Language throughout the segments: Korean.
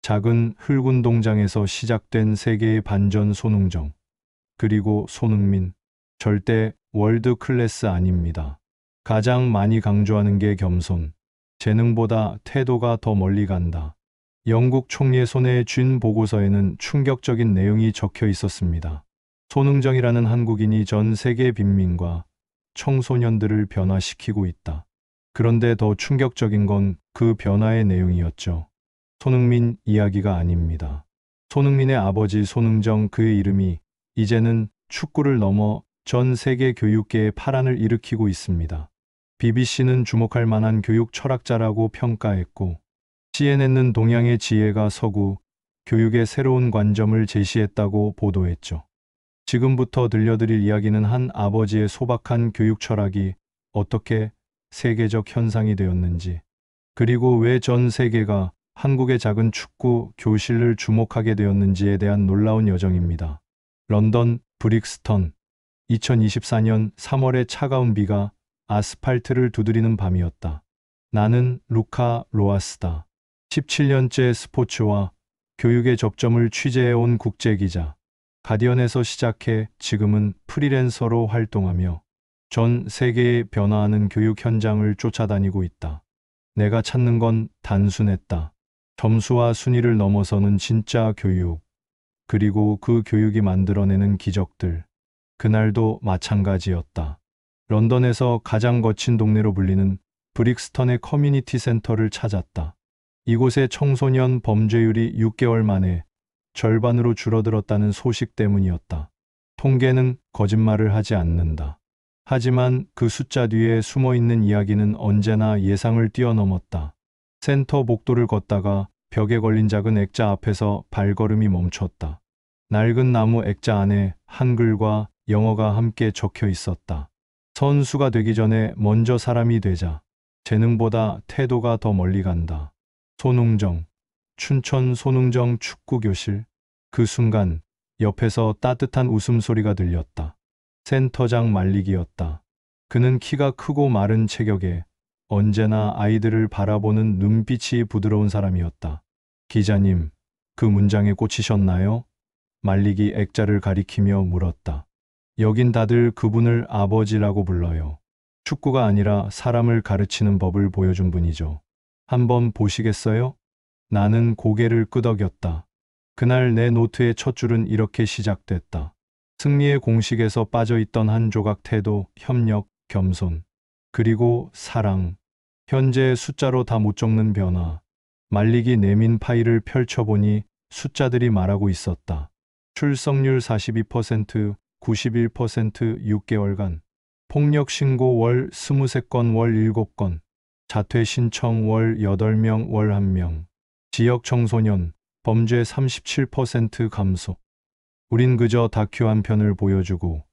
작은 흙운동장에서 시작된 세계의 반전 손흥정. 그리고 손흥민. 절대 월드 클래스 아닙니다. 가장 많이 강조하는 게 겸손. 재능보다 태도가 더 멀리 간다. 영국 총리의 손에 쥔 보고서에는 충격적인 내용이 적혀 있었습니다. 손흥정이라는 한국인이 전 세계 빈민과 청소년들을 변화시키고 있다. 그런데 더 충격적인 건 그 변화의 내용이었죠. 손흥민 이야기가 아닙니다. 손흥민의 아버지 손흥정, 그의 이름이 이제는 축구를 넘어 전 세계 교육계에 파란을 일으키고 있습니다. BBC는 주목할 만한 교육 철학자라고 평가했고, CNN은 동양의 지혜가 서구 교육의 새로운 관점을 제시했다고 보도했죠. 지금부터 들려드릴 이야기는 한 아버지의 소박한 교육 철학이 어떻게 세계적 현상이 되었는지, 그리고 왜 전 세계가 한국의 작은 축구 교실을 주목하게 되었는지에 대한 놀라운 여정입니다. 런던 브릭스턴. 2024년 3월의 차가운 비가 아스팔트를 두드리는 밤이었다. 나는 루카 로아스다. 17년째 스포츠와 교육의 접점을 취재해온 국제기자. 가디언에서 시작해 지금은 프리랜서로 활동하며 전 세계의 변화하는 교육 현장을 쫓아다니고 있다. 내가 찾는 건 단순했다. 점수와 순위를 넘어서는 진짜 교육, 그리고 그 교육이 만들어내는 기적들. 그날도 마찬가지였다. 런던에서 가장 거친 동네로 불리는 브릭스턴의 커뮤니티 센터를 찾았다. 이곳의 청소년 범죄율이 6개월 만에 절반으로 줄어들었다는 소식 때문이었다. 통계는 거짓말을 하지 않는다. 하지만 그 숫자 뒤에 숨어 있는 이야기는 언제나 예상을 뛰어넘었다. 센터 복도를 걷다가 벽에 걸린 작은 액자 앞에서 발걸음이 멈췄다. 낡은 나무 액자 안에 한글과 영어가 함께 적혀 있었다. 선수가 되기 전에 먼저 사람이 되자. 재능보다 태도가 더 멀리 간다. 손흥정. 춘천 손흥정 축구교실. 그 순간 옆에서 따뜻한 웃음소리가 들렸다. 센터장 말릭이었다. 그는 키가 크고 마른 체격에 언제나 아이들을 바라보는 눈빛이 부드러운 사람이었다. 기자님, 그 문장에 꽂히셨나요? 말릭이 액자를 가리키며 물었다. 여긴 다들 그분을 아버지라고 불러요. 축구가 아니라 사람을 가르치는 법을 보여준 분이죠. 한번 보시겠어요? 나는 고개를 끄덕였다. 그날 내 노트의 첫 줄은 이렇게 시작됐다. 승리의 공식에서 빠져있던 한 조각 태도, 협력, 겸손, 그리고 사랑. 현재 숫자로 다 못 적는 변화. 말릭이 내민 파일을 펼쳐보니 숫자들이 말하고 있었다. 출석률 42%, 91%, 6개월간. 폭력 신고 월 23건, 월 7건. 자퇴 신청 월 8명, 월 1명. 지역 청소년, 범죄 37% 감소. 우린 그저 다큐 한 편을 보여주고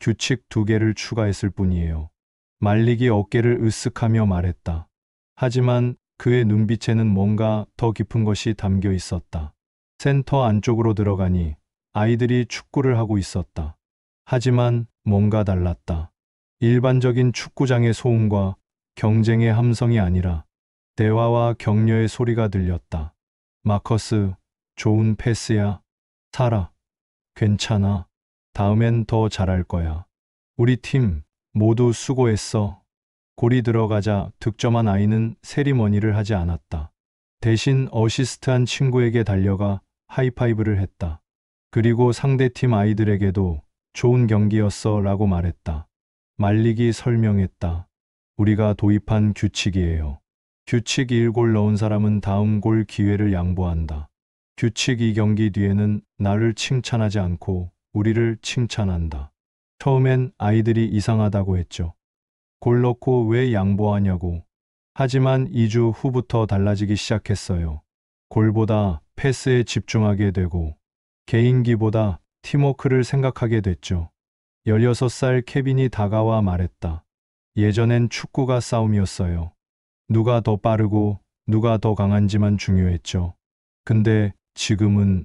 규칙 2개를 추가했을 뿐이에요. 말릭이 어깨를 으쓱하며 말했다. 하지만 그의 눈빛에는 뭔가 더 깊은 것이 담겨 있었다. 센터 안쪽으로 들어가니 아이들이 축구를 하고 있었다. 하지만 뭔가 달랐다. 일반적인 축구장의 소음과 경쟁의 함성이 아니라 대화와 격려의 소리가 들렸다. 마커스, 좋은 패스야. 사라, 괜찮아. 다음엔 더 잘할 거야. 우리 팀 모두 수고했어. 골이 들어가자 득점한 아이는 세리머니를 하지 않았다. 대신 어시스트한 친구에게 달려가 하이파이브를 했다. 그리고 상대팀 아이들에게도 좋은 경기였어 라고 말했다. 말릭이 설명했다. 우리가 도입한 규칙이에요. 규칙 1골 넣은 사람은 다음 골 기회를 양보한다. 규칙 2경기 뒤에는 나를 칭찬하지 않고 우리를 칭찬한다. 처음엔 아이들이 이상하다고 했죠. 골 넣고 왜 양보하냐고. 하지만 2주 후부터 달라지기 시작했어요. 골보다 패스에 집중하게 되고 개인기보다 팀워크를 생각하게 됐죠. 16살 케빈이 다가와 말했다. 예전엔 축구가 싸움이었어요. 누가 더 빠르고 누가 더 강한지만 중요했죠. 근데 지금은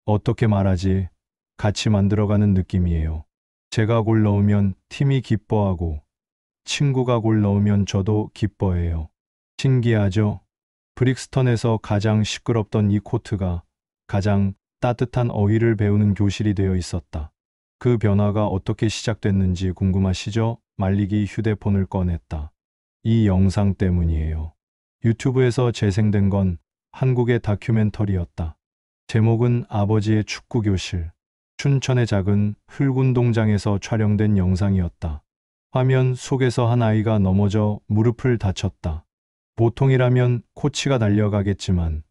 어떻게 말하지? 같이 만들어가는 느낌이에요. 제가 골 넣으면 팀이 기뻐하고 친구가 골 넣으면 저도 기뻐해요. 신기하죠? 브릭스턴에서 가장 시끄럽던 이 코트가 가장 따뜻한 어휘를 배우는 교실이 되어 있었다. 그 변화가 어떻게 시작됐는지 궁금하시죠? 말리기 휴대폰을 꺼냈다. 이 영상 때문이에요. 유튜브에서 재생된 건 한국의 다큐멘터리였다. 제목은 아버지의 축구교실. 춘천의 작은 흙운동장에서 촬영된 영상이었다. 화면 속에서 한 아이가 넘어져 무릎을 다쳤다. 보통이라면 코치가 달려가겠지만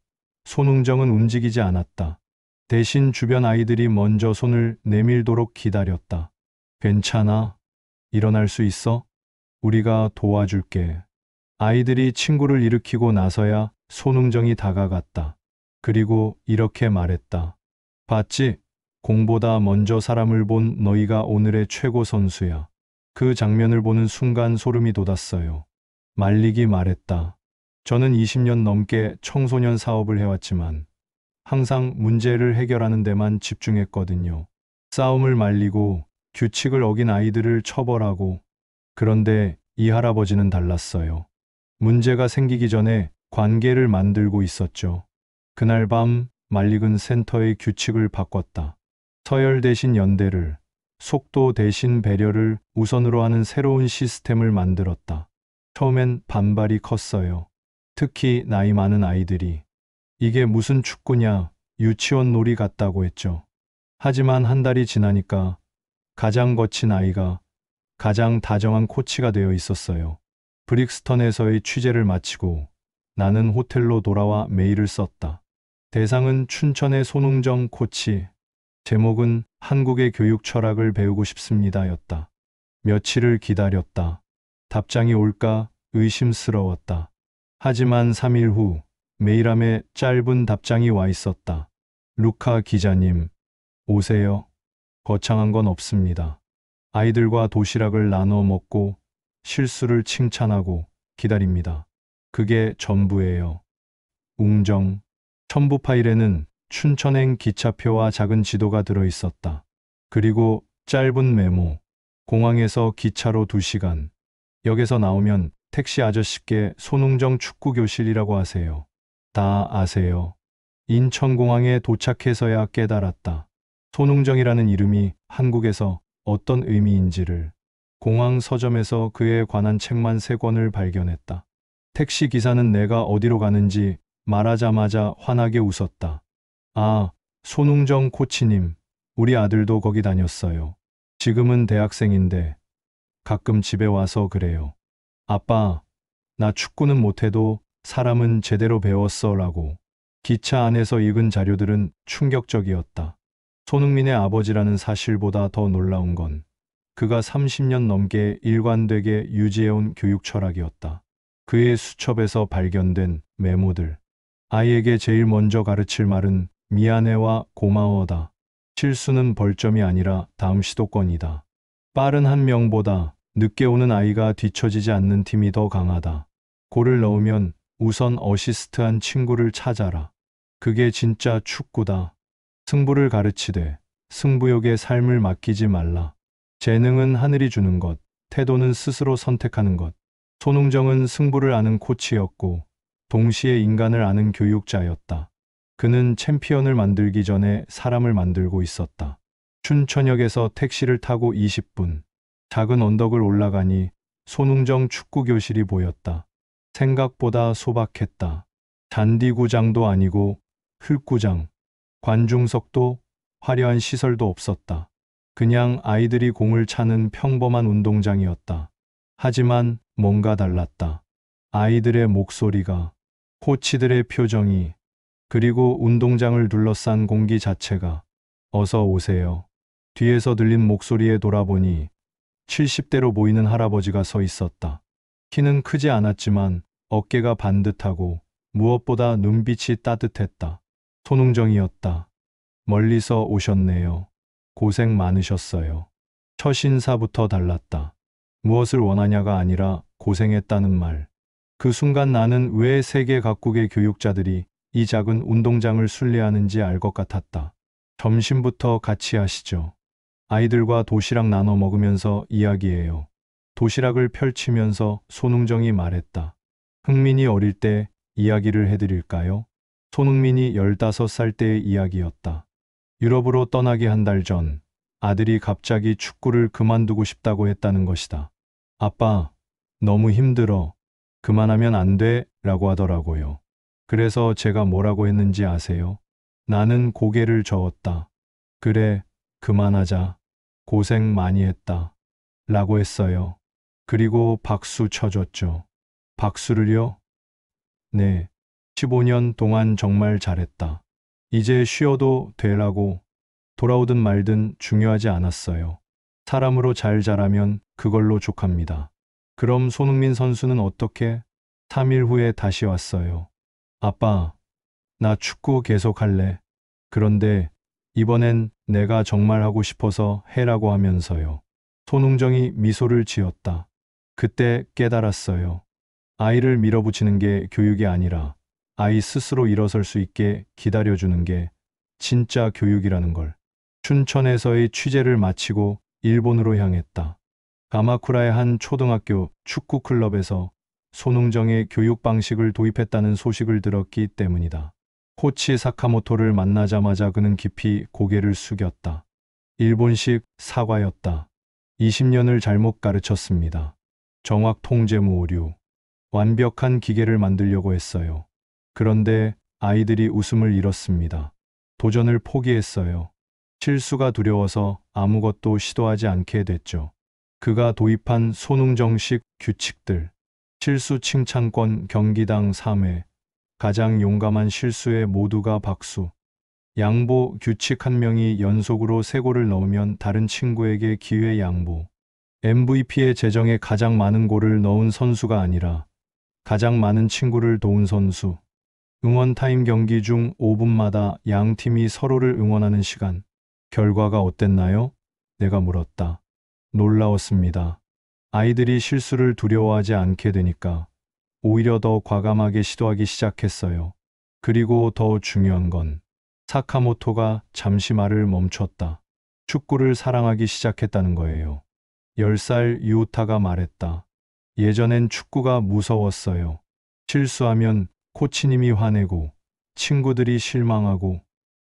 손흥정은 움직이지 않았다. 대신 주변 아이들이 먼저 손을 내밀도록 기다렸다. 괜찮아? 일어날 수 있어? 우리가 도와줄게. 아이들이 친구를 일으키고 나서야 손흥정이 다가갔다. 그리고 이렇게 말했다. 봤지? 공보다 먼저 사람을 본 너희가 오늘의 최고 선수야. 그 장면을 보는 순간 소름이 돋았어요. 말리기 말했다. 저는 20년 넘게 청소년 사업을 해왔지만 항상 문제를 해결하는 데만 집중했거든요. 싸움을 말리고 규칙을 어긴 아이들을 처벌하고. 그런데 이 할아버지는 달랐어요. 문제가 생기기 전에 관계를 만들고 있었죠. 그날 밤 말리근 센터의 규칙을 바꿨다. 서열 대신 연대를, 속도 대신 배려를 우선으로 하는 새로운 시스템을 만들었다. 처음엔 반발이 컸어요. 특히 나이 많은 아이들이. 이게 무슨 축구냐, 유치원 놀이 같다고 했죠. 하지만 한 달이 지나니까 가장 거친 아이가 가장 다정한 코치가 되어 있었어요. 브릭스턴에서의 취재를 마치고 나는 호텔로 돌아와 메일을 썼다. 대상은 춘천의 손흥정 코치. 제목은 한국의 교육 철학을 배우고 싶습니다였다. 며칠을 기다렸다. 답장이 올까 의심스러웠다. 하지만 3일 후 메일함에 짧은 답장이 와 있었다. 루카 기자님, 오세요. 거창한 건 없습니다. 아이들과 도시락을 나눠 먹고 실수를 칭찬하고 기다립니다. 그게 전부예요. 웅정. 첨부 파일에는 춘천행 기차표와 작은 지도가 들어 있었다. 그리고 짧은 메모. 공항에서 기차로 2시간. 역에서 나오면 택시 아저씨께 손흥정 축구교실이라고 하세요. 다 아세요. 인천공항에 도착해서야 깨달았다. 손흥정이라는 이름이 한국에서 어떤 의미인지를. 공항 서점에서 그에 관한 책만 3권을 발견했다. 택시 기사는 내가 어디로 가는지 말하자마자 환하게 웃었다. 아, 손흥정 코치님, 우리 아들도 거기 다녔어요. 지금은 대학생인데 가끔 집에 와서 그래요. 아빠, 나 축구는 못해도 사람은 제대로 배웠어 라고. 기차 안에서 읽은 자료들은 충격적이었다. 손흥민의 아버지라는 사실보다 더 놀라운 건 그가 30년 넘게 일관되게 유지해온 교육 철학이었다. 그의 수첩에서 발견된 메모들. 아이에게 제일 먼저 가르칠 말은 미안해와 고마워다. 실수는 벌점이 아니라 다음 시도권이다. 빠른 한 명보다 늦게 오는 아이가 뒤처지지 않는 팀이 더 강하다. 골을 넣으면 우선 어시스트한 친구를 찾아라. 그게 진짜 축구다. 승부를 가르치되 승부욕의 삶을 맡기지 말라. 재능은 하늘이 주는 것, 태도는 스스로 선택하는 것. 손흥정은 승부를 아는 코치였고 동시에 인간을 아는 교육자였다. 그는 챔피언을 만들기 전에 사람을 만들고 있었다. 춘천역에서 택시를 타고 20분. 작은 언덕을 올라가니 손흥정 축구교실이 보였다. 생각보다 소박했다. 잔디구장도 아니고 흙구장. 관중석도 화려한 시설도 없었다. 그냥 아이들이 공을 차는 평범한 운동장이었다. 하지만 뭔가 달랐다. 아이들의 목소리가, 코치들의 표정이, 그리고 운동장을 둘러싼 공기 자체가. 어서 오세요. 뒤에서 들린 목소리에 돌아보니 70대로 보이는 할아버지가 서 있었다. 키는 크지 않았지만 어깨가 반듯하고 무엇보다 눈빛이 따뜻했다. 손흥정이었다. 멀리서 오셨네요. 고생 많으셨어요. 첫 인사부터 달랐다. 무엇을 원하냐가 아니라 고생했다는 말. 그 순간 나는 왜 세계 각국의 교육자들이 이 작은 운동장을 순례하는지 알 것 같았다. 점심부터 같이 하시죠. 아이들과 도시락 나눠 먹으면서 이야기해요. 도시락을 펼치면서 손흥정이 말했다. 흥민이 어릴 때 이야기를 해드릴까요? 손흥민이 15살 때의 이야기였다. 유럽으로 떠나기 한 달 전 아들이 갑자기 축구를 그만두고 싶다고 했다는 것이다. 아빠, 너무 힘들어. 그만하면 안 돼? 라고 하더라고요. 그래서 제가 뭐라고 했는지 아세요? 나는 고개를 저었다. 그래, 그만하자. 고생 많이 했다. 라고 했어요. 그리고 박수 쳐줬죠. 박수를요? 네. 15년 동안 정말 잘했다. 이제 쉬어도 되라고. 돌아오든 말든 중요하지 않았어요. 사람으로 잘 자라면 그걸로 족합니다. 그럼 손흥민 선수는 어떻게? 3일 후에 다시 왔어요. 아빠, 나 축구 계속할래. 그런데 이번엔 내가 정말 하고 싶어서 해라고 하면서요. 손흥정이 미소를 지었다. 그때 깨달았어요. 아이를 밀어붙이는 게 교육이 아니라 아이 스스로 일어설 수 있게 기다려주는 게 진짜 교육이라는 걸. 춘천에서의 취재를 마치고 일본으로 향했다. 가마쿠라의 한 초등학교 축구 클럽에서 손흥정의 교육 방식을 도입했다는 소식을 들었기 때문이다. 코치 사카모토를 만나자마자 그는 깊이 고개를 숙였다. 일본식 사과였다. 20년을 잘못 가르쳤습니다. 정확 통제무 오류. 완벽한 기계를 만들려고 했어요. 그런데 아이들이 웃음을 잃었습니다. 도전을 포기했어요. 실수가 두려워서 아무것도 시도하지 않게 됐죠. 그가 도입한 손흥정식 규칙들. 실수 칭찬권 경기당 3회. 가장 용감한 실수에 모두가 박수. 양보 규칙 한 명이 연속으로 3골을 넣으면 다른 친구에게 기회 양보. MVP의 재정에 가장 많은 골을 넣은 선수가 아니라 가장 많은 친구를 도운 선수. 응원 타임 경기 중 5분마다 양 팀이 서로를 응원하는 시간. 결과가 어땠나요? 내가 물었다. 놀라웠습니다. 아이들이 실수를 두려워하지 않게 되니까 오히려 더 과감하게 시도하기 시작했어요. 그리고 더 중요한 건 사카모토가 잠시 말을 멈췄다. 축구를 사랑하기 시작했다는 거예요. 10살 유우타가 말했다. 예전엔 축구가 무서웠어요. 실수하면 코치님이 화내고 친구들이 실망하고.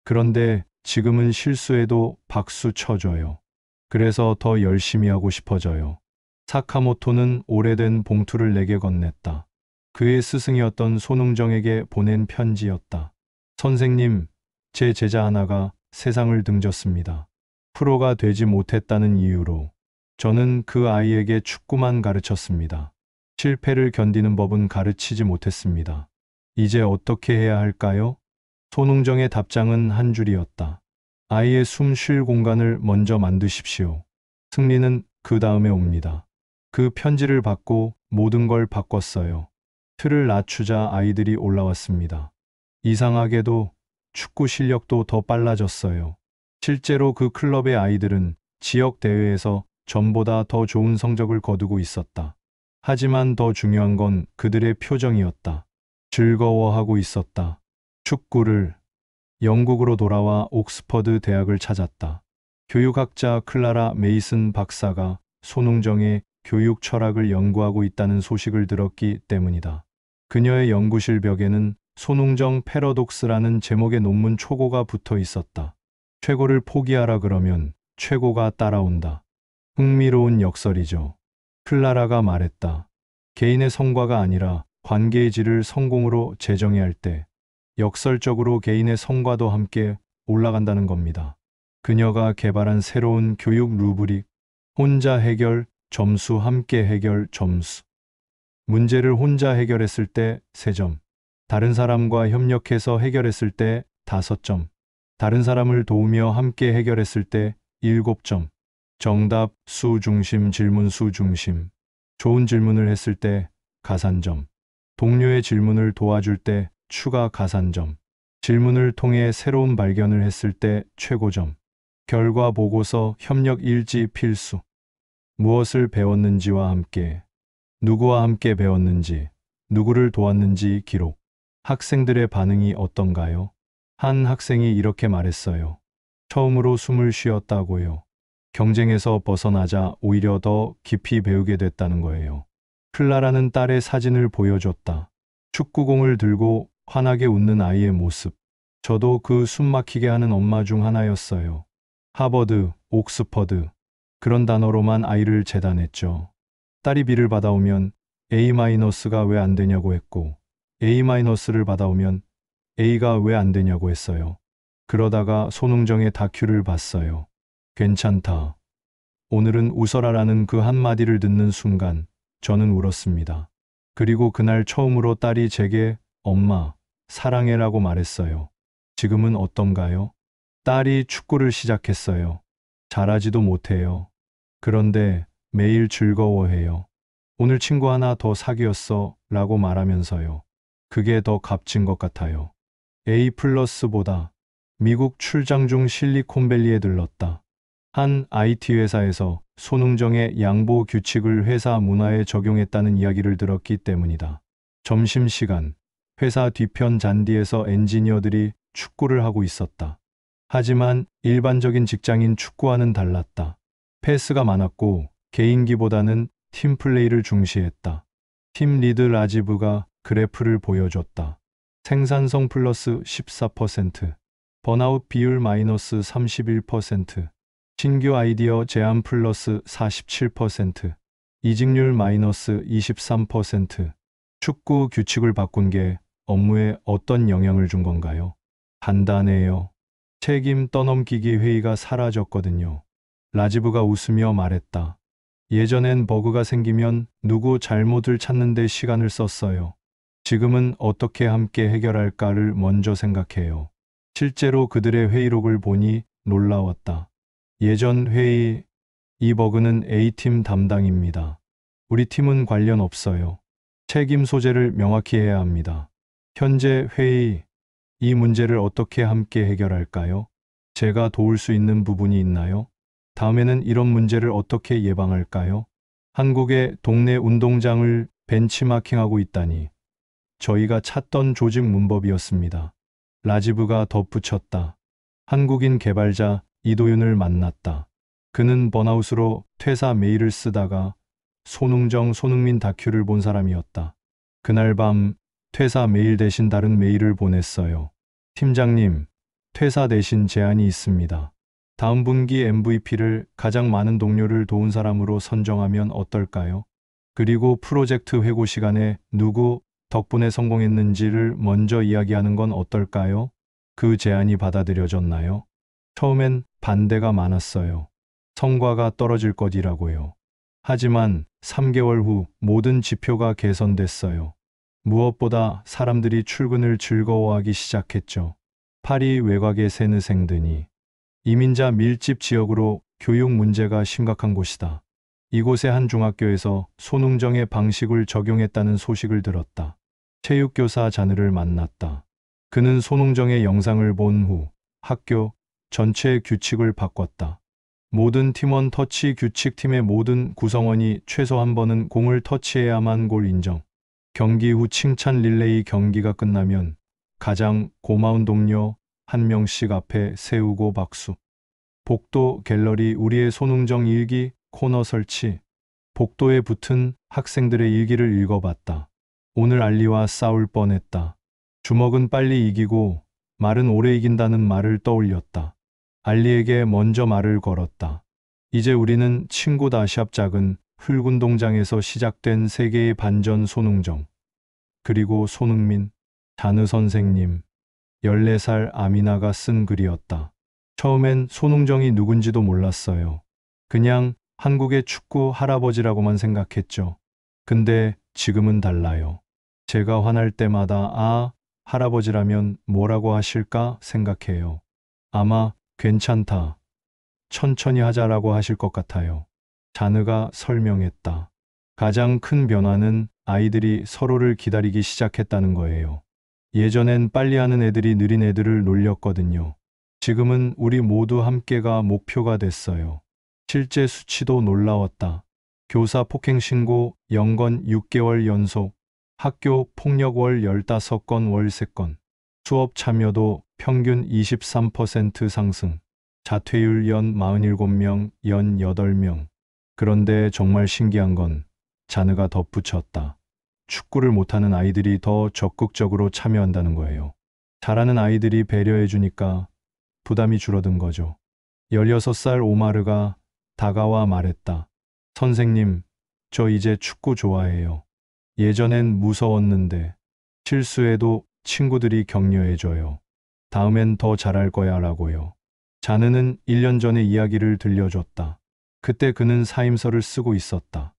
그런데 지금은 실수해도 박수 쳐줘요. 그래서 더 열심히 하고 싶어져요. 사카모토는 오래된 봉투를 내게 건넸다. 그의 스승이었던 손흥정에게 보낸 편지였다. 선생님, 제 제자 하나가 세상을 등졌습니다. 프로가 되지 못했다는 이유로. 저는 그 아이에게 축구만 가르쳤습니다. 실패를 견디는 법은 가르치지 못했습니다. 이제 어떻게 해야 할까요? 손흥정의 답장은 한 줄이었다. 아이의 숨 쉴 공간을 먼저 만드십시오. 승리는 그 다음에 옵니다. 그 편지를 받고 모든 걸 바꿨어요. 틀을 낮추자 아이들이 올라왔습니다. 이상하게도 축구 실력도 더 빨라졌어요. 실제로 그 클럽의 아이들은 지역 대회에서 전보다 더 좋은 성적을 거두고 있었다. 하지만 더 중요한 건 그들의 표정이었다. 즐거워하고 있었다. 축구를. 영국으로 돌아와 옥스퍼드 대학을 찾았다. 교육학자 클라라 메이슨 박사가 손흥정의 교육 철학을 연구하고 있다는 소식을 들었기 때문이다. 그녀의 연구실 벽에는 손흥정 패러독스라는 제목의 논문 초고가 붙어 있었다. 최고를 포기하라 그러면 최고가 따라온다. 흥미로운 역설이죠. 클라라가 말했다. 개인의 성과가 아니라 관계의 질을 성공으로 재정해야 할 때 역설적으로 개인의 성과도 함께 올라간다는 겁니다. 그녀가 개발한 새로운 교육 루브릭, 혼자 해결, 점수 함께 해결, 점수. 문제를 혼자 해결했을 때 3점, 다른 사람과 협력해서 해결했을 때 5점, 다른 사람을 도우며 함께 해결했을 때 7점. 정답, 수 중심, 질문 수 중심. 좋은 질문을 했을 때 가산점. 동료의 질문을 도와줄 때 추가 가산점. 질문을 통해 새로운 발견을 했을 때 최고점. 결과 보고서, 협력 일지 필수. 무엇을 배웠는지와 함께, 누구와 함께 배웠는지, 누구를 도왔는지 기록. 학생들의 반응이 어떤가요? 한 학생이 이렇게 말했어요. 처음으로 숨을 쉬었다고요. 경쟁에서 벗어나자 오히려 더 깊이 배우게 됐다는 거예요. 클라라는 딸의 사진을 보여줬다. 축구공을 들고 환하게 웃는 아이의 모습. 저도 그 숨막히게 하는 엄마 중 하나였어요. 하버드, 옥스퍼드. 그런 단어로만 아이를 재단했죠. 딸이 B를 받아오면 A-가 왜 안 되냐고 했고, A-를 받아오면 A가 왜 안 되냐고 했어요. 그러다가 손흥정의 다큐를 봤어요. 괜찮다. 오늘은 웃어라라는 그 한마디를 듣는 순간 저는 울었습니다. 그리고 그날 처음으로 딸이 제게 엄마, 사랑해라고 말했어요. 지금은 어떤가요? 딸이 축구를 시작했어요. 잘하지도 못해요. 그런데 매일 즐거워해요. 오늘 친구 하나 더 사귀었어 라고 말하면서요. 그게 더 값진 것 같아요. A+보다 미국 출장 중 실리콘밸리에 들렀다. 한 IT 회사에서 손흥정의 양보 규칙을 회사 문화에 적용했다는 이야기를 들었기 때문이다. 점심시간, 회사 뒤편 잔디에서 엔지니어들이 축구를 하고 있었다. 하지만 일반적인 직장인 축구와는 달랐다. 패스가 많았고 개인기보다는 팀플레이를 중시했다. 팀 리드 라지브가 그래프를 보여줬다. 생산성 플러스 14%, 번아웃 비율 마이너스 31%, 신규 아이디어 제안 플러스 47%, 이직률 마이너스 23%. 축구 규칙을 바꾼 게 업무에 어떤 영향을 준 건가요? 간단해요. 책임 떠넘기기 회의가 사라졌거든요. 라지브가 웃으며 말했다. 예전엔 버그가 생기면 누구 잘못을 찾는 데 시간을 썼어요. 지금은 어떻게 함께 해결할까를 먼저 생각해요. 실제로 그들의 회의록을 보니 놀라웠다. 예전 회의, 이 버그는 A팀 담당입니다. 우리 팀은 관련 없어요. 책임 소재를 명확히 해야 합니다. 현재 회의, 이 문제를 어떻게 함께 해결할까요? 제가 도울 수 있는 부분이 있나요? 다음에는 이런 문제를 어떻게 예방할까요? 한국의 동네 운동장을 벤치마킹하고 있다니. 저희가 찾던 조직 문법이었습니다. 라지브가 덧붙였다. 한국인 개발자 이도윤을 만났다. 그는 번아웃으로 퇴사 메일을 쓰다가 손흥정, 손흥민 다큐를 본 사람이었다. 그날 밤 퇴사 메일 대신 다른 메일을 보냈어요. 팀장님, 퇴사 대신 제안이 있습니다. 다음 분기 MVP를 가장 많은 동료를 도운 사람으로 선정하면 어떨까요? 그리고 프로젝트 회고 시간에 누구 덕분에 성공했는지를 먼저 이야기하는 건 어떨까요? 그 제안이 받아들여졌나요? 처음엔 반대가 많았어요. 성과가 떨어질 것이라고요. 하지만 3개월 후 모든 지표가 개선됐어요. 무엇보다 사람들이 출근을 즐거워하기 시작했죠. 파리 외곽의 새느생 드니. 이민자 밀집 지역으로 교육 문제가 심각한 곳이다. 이곳의 한 중학교에서 손흥정의 방식을 적용했다는 소식을 들었다. 체육교사 자느를 만났다. 그는 손흥정의 영상을 본 후 학교 전체의 규칙을 바꿨다. 모든 팀원 터치 규칙, 팀의 모든 구성원이 최소 한 번은 공을 터치해야만 골 인정. 경기 후 칭찬 릴레이, 경기가 끝나면 가장 고마운 동료 한 명씩 앞에 세우고 박수. 복도 갤러리, 우리의 손흥정 일기 코너 설치. 복도에 붙은 학생들의 일기를 읽어봤다. 오늘 알리와 싸울 뻔했다. 주먹은 빨리 이기고 말은 오래 이긴다는 말을 떠올렸다. 알리에게 먼저 말을 걸었다. 이제 우리는 친구다. 샵 작은 흙운동장에서 시작된 세계의 반전. 손흥정, 그리고 손흥민, 자느 선생님, 14살 아미나가 쓴 글이었다. 처음엔 손흥정이 누군지도 몰랐어요. 그냥 한국의 축구 할아버지라고만 생각했죠. 근데 지금은 달라요. 제가 화날 때마다 아, 할아버지라면 뭐라고 하실까 생각해요. 아마 괜찮다, 천천히 하자라고 하실 것 같아요. 자느가 설명했다. 가장 큰 변화는 아이들이 서로를 기다리기 시작했다는 거예요. 예전엔 빨리 하는 애들이 느린 애들을 놀렸거든요. 지금은 우리 모두 함께가 목표가 됐어요. 실제 수치도 놀라웠다. 교사 폭행 신고 0건 6개월 연속, 학교 폭력 월 15건 월 3건, 수업 참여도 평균 23% 상승, 자퇴율 연 47명, 연 8명. 그런데 정말 신기한 건 자느가 덧붙였다. 축구를 못하는 아이들이 더 적극적으로 참여한다는 거예요. 잘하는 아이들이 배려해 주니까 부담이 줄어든 거죠. 16살 오마르가 다가와 말했다. 선생님, 저 이제 축구 좋아해요. 예전엔 무서웠는데 실수해도 친구들이 격려해줘요. 다음엔 더 잘할 거야 라고요. 자느는 1년 전의 이야기를 들려줬다. 그때 그는 사임서를 쓰고 있었다.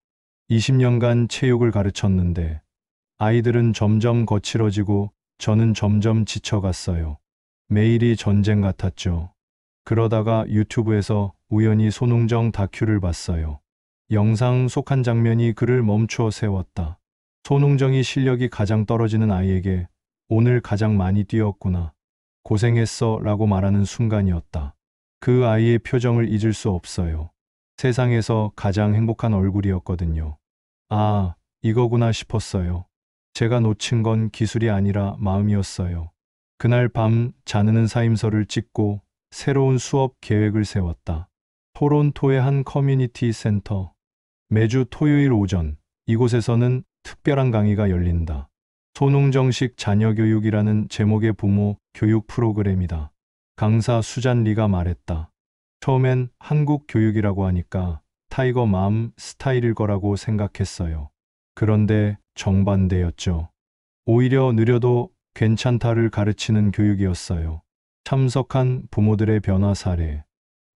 20년간 체육을 가르쳤는데 아이들은 점점 거칠어지고 저는 점점 지쳐갔어요. 매일이 전쟁 같았죠. 그러다가 유튜브에서 우연히 손흥정 다큐를 봤어요. 영상 속 한 장면이 그를 멈추어 세웠다. 손흥정이 실력이 가장 떨어지는 아이에게 오늘 가장 많이 뛰었구나. 고생했어 라고 말하는 순간이었다. 그 아이의 표정을 잊을 수 없어요. 세상에서 가장 행복한 얼굴이었거든요. 아, 이거구나 싶었어요. 제가 놓친 건 기술이 아니라 마음이었어요. 그날 밤 자느는 사임서를 찍고 새로운 수업 계획을 세웠다. 토론토의 한 커뮤니티 센터. 매주 토요일 오전 이곳에서는 특별한 강의가 열린다. 손흥정식 자녀교육이라는 제목의 부모 교육 프로그램이다. 강사 수잔리가 말했다. 처음엔 한국 교육이라고 하니까 타이거 맘 스타일일 거라고 생각했어요. 그런데 정반대였죠. 오히려 느려도 괜찮다를 가르치는 교육이었어요. 참석한 부모들의 변화 사례.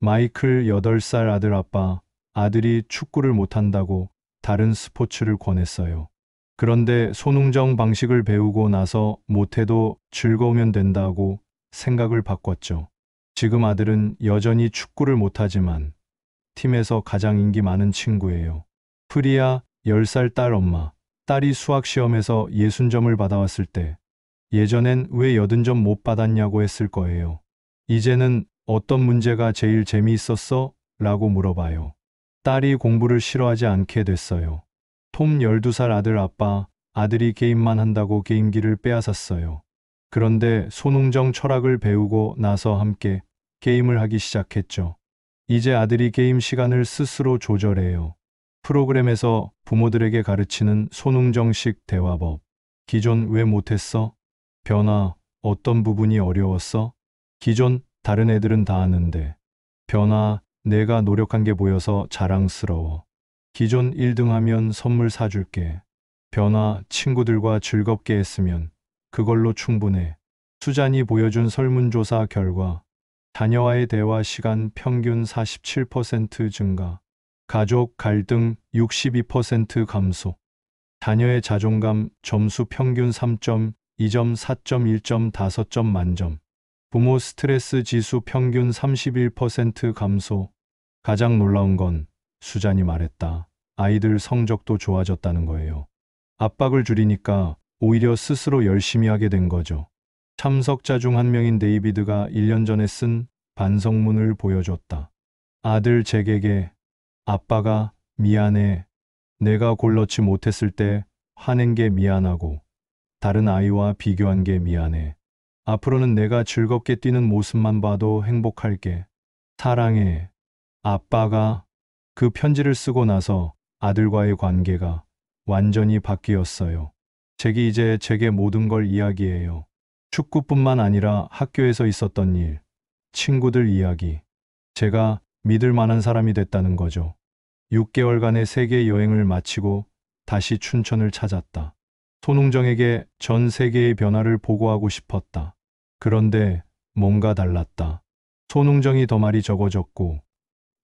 마이클 8살 아들 아빠, 아들이 축구를 못한다고 다른 스포츠를 권했어요. 그런데 손흥정 방식을 배우고 나서 못해도 즐거우면 된다고 생각을 바꿨죠. 지금 아들은 여전히 축구를 못하지만 팀에서 가장 인기 많은 친구예요. 프리아 10살 딸 엄마. 딸이 수학 시험에서 60점을 받아왔을 때 예전엔 왜 80점 못 받았냐고 했을 거예요. 이제는 어떤 문제가 제일 재미있었어? 라고 물어봐요. 딸이 공부를 싫어하지 않게 됐어요. 톰 12살 아들 아빠, 아들이 게임만 한다고 게임기를 빼앗았어요. 그런데 손흥정 철학을 배우고 나서 함께 게임을 하기 시작했죠. 이제 아들이 게임 시간을 스스로 조절해요. 프로그램에서 부모들에게 가르치는 손흥정식 대화법. 기존 왜 못했어? 변화, 어떤 부분이 어려웠어? 기존 다른 애들은 다 아는데. 변화, 내가 노력한 게 보여서 자랑스러워. 기존 1등 하면 선물 사줄게. 변화, 친구들과 즐겁게 했으면 그걸로 충분해. 수잔이 보여준 설문조사 결과 자녀와의 대화 시간 평균 47% 증가, 가족 갈등 62% 감소, 자녀의 자존감 점수 평균 3.2점, 4.1점, 5점 만점, 부모 스트레스 지수 평균 31% 감소. 가장 놀라운 건 수잔이 말했다. 아이들 성적도 좋아졌다는 거예요. 압박을 줄이니까 오히려 스스로 열심히 하게 된 거죠. 참석자 중 한 명인 데이비드가 1년 전에 쓴 반성문을 보여줬다. 아들 잭에게 아빠가 미안해. 내가 골 넣지 못했을 때 화낸 게 미안하고 다른 아이와 비교한 게 미안해. 앞으로는 내가 즐겁게 뛰는 모습만 봐도 행복할게. 사랑해. 아빠가. 그 편지를 쓰고 나서 아들과의 관계가 완전히 바뀌었어요. 잭이 이제 제게 모든 걸 이야기해요. 축구뿐만 아니라 학교에서 있었던 일, 친구들 이야기. 제가 믿을 만한 사람이 됐다는 거죠. 6개월간의 세계 여행을 마치고 다시 춘천을 찾았다. 손흥정에게 전 세계의 변화를 보고하고 싶었다. 그런데 뭔가 달랐다. 손흥정이 더 말이 적어졌고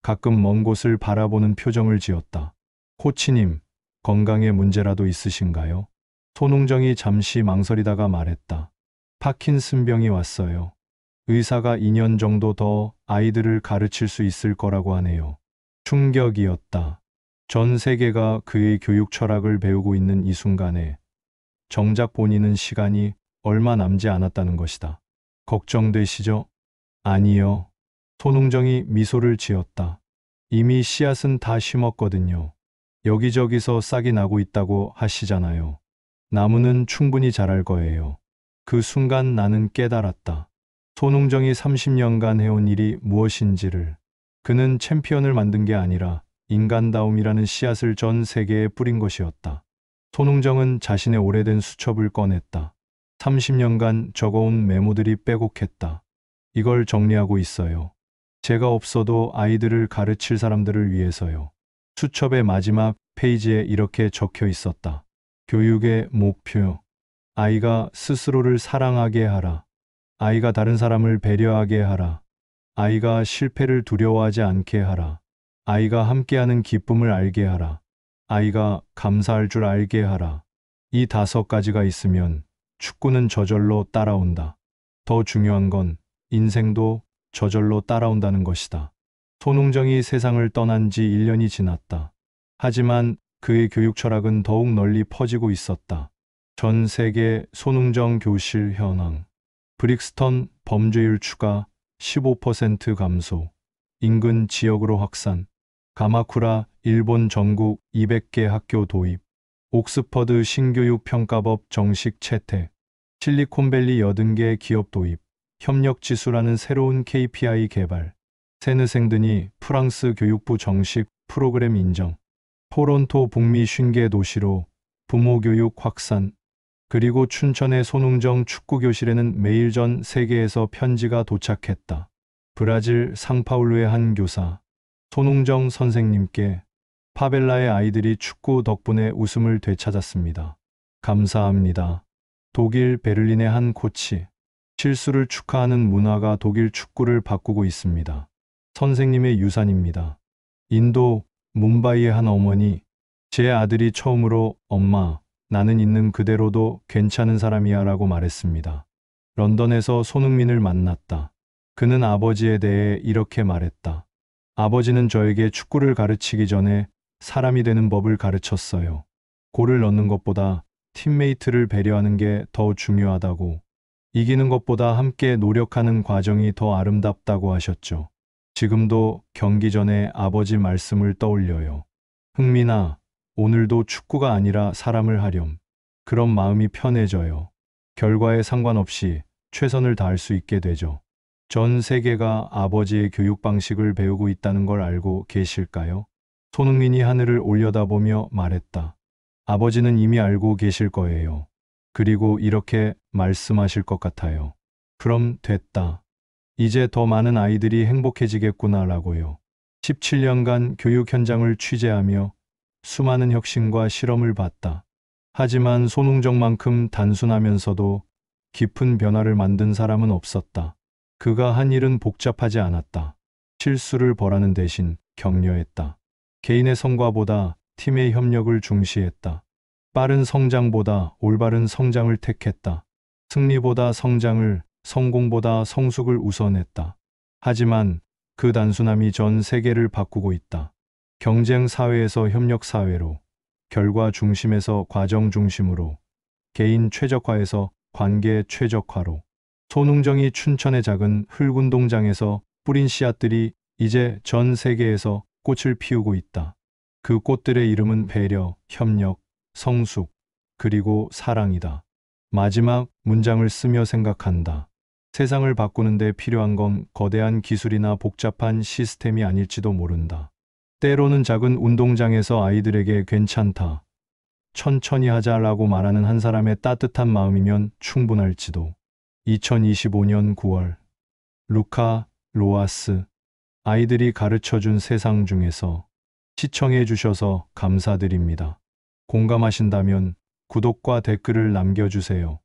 가끔 먼 곳을 바라보는 표정을 지었다. 코치님, 건강에 문제라도 있으신가요? 손흥정이 잠시 망설이다가 말했다. 파킨슨병이 왔어요. 의사가 2년 정도 더 아이들을 가르칠 수 있을 거라고 하네요. 충격이었다. 전 세계가 그의 교육 철학을 배우고 있는 이 순간에 정작 본인은 시간이 얼마 남지 않았다는 것이다. 걱정되시죠? 아니요. 손흥정이 미소를 지었다. 이미 씨앗은 다 심었거든요. 여기저기서 싹이 나고 있다고 하시잖아요. 나무는 충분히 자랄 거예요. 그 순간 나는 깨달았다. 손흥정이 30년간 해온 일이 무엇인지를. 그는 챔피언을 만든 게 아니라 인간다움이라는 씨앗을 전 세계에 뿌린 것이었다. 손흥정은 자신의 오래된 수첩을 꺼냈다. 30년간 적어온 메모들이 빼곡했다. 이걸 정리하고 있어요. 제가 없어도 아이들을 가르칠 사람들을 위해서요. 수첩의 마지막 페이지에 이렇게 적혀 있었다. 교육의 목표. 아이가 스스로를 사랑하게 하라. 아이가 다른 사람을 배려하게 하라. 아이가 실패를 두려워하지 않게 하라. 아이가 함께하는 기쁨을 알게 하라. 아이가 감사할 줄 알게 하라. 이 5가지가 있으면 축구는 저절로 따라온다. 더 중요한 건 인생도 저절로 따라온다는 것이다. 손흥정이 세상을 떠난 지 1년이 지났다. 하지만 그의 교육 철학은 더욱 널리 퍼지고 있었다. 전 세계 손흥정 교실 현황. 브릭스턴 범죄율 추가 15% 감소. 인근 지역으로 확산. 가마쿠라 일본 전국 200개 학교 도입. 옥스퍼드 신교육 평가법 정식 채택. 실리콘밸리 80개 기업 도입. 협력 지수라는 새로운 KPI 개발. 세느생드니 프랑스 교육부 정식 프로그램 인정. 토론토 북미 50개 도시로 부모 교육 확산. 그리고 춘천의 손흥정 축구교실에는 매일 전 세계에서 편지가 도착했다. 브라질 상파울루의 한 교사. 손흥정 선생님께 파벨라의 아이들이 축구 덕분에 웃음을 되찾았습니다. 감사합니다. 독일 베를린의 한 코치. 실수를 축하하는 문화가 독일 축구를 바꾸고 있습니다. 선생님의 유산입니다. 인도 뭄바이의 한 어머니. 제 아들이 처음으로 엄마, 나는 있는 그대로도 괜찮은 사람이야 라고 말했습니다. 런던에서 손흥민을 만났다. 그는 아버지에 대해 이렇게 말했다. 아버지는 저에게 축구를 가르치기 전에 사람이 되는 법을 가르쳤어요. 골을 넣는 것보다 팀메이트를 배려하는 게 더 중요하다고. 이기는 것보다 함께 노력하는 과정이 더 아름답다고 하셨죠. 지금도 경기 전에 아버지 말씀을 떠올려요. 흥민아, 오늘도 축구가 아니라 사람을 하렴. 그런 마음이 편해져요. 결과에 상관없이 최선을 다할 수 있게 되죠. 전 세계가 아버지의 교육 방식을 배우고 있다는 걸 알고 계실까요? 손흥민이 하늘을 올려다보며 말했다. 아버지는 이미 알고 계실 거예요. 그리고 이렇게 말씀하실 것 같아요. 그럼 됐다. 이제 더 많은 아이들이 행복해지겠구나 라고요. 17년간 교육 현장을 취재하며 수많은 혁신과 실험을 봤다. 하지만 손흥정만큼 단순하면서도 깊은 변화를 만든 사람은 없었다. 그가 한 일은 복잡하지 않았다. 실수를 벌하는 대신 격려했다. 개인의 성과보다 팀의 협력을 중시했다. 빠른 성장보다 올바른 성장을 택했다. 승리보다 성장을, 성공보다 성숙을 우선했다. 하지만 그 단순함이 전 세계를 바꾸고 있다. 경쟁 사회에서 협력 사회로, 결과 중심에서 과정 중심으로, 개인 최적화에서 관계 최적화로. 손흥정이 춘천의 작은 흙운동장에서 뿌린 씨앗들이 이제 전 세계에서 꽃을 피우고 있다. 그 꽃들의 이름은 배려, 협력, 성숙, 그리고 사랑이다. 마지막 문장을 쓰며 생각한다. 세상을 바꾸는데 필요한 건 거대한 기술이나 복잡한 시스템이 아닐지도 모른다. 때로는 작은 운동장에서 아이들에게 괜찮다, 천천히 하자라고 말하는 한 사람의 따뜻한 마음이면 충분할지도. 2025년 9월 루카 로아스. 아이들이 가르쳐준 세상 중에서. 시청해 주셔서 감사드립니다. 공감하신다면 구독과 댓글을 남겨주세요.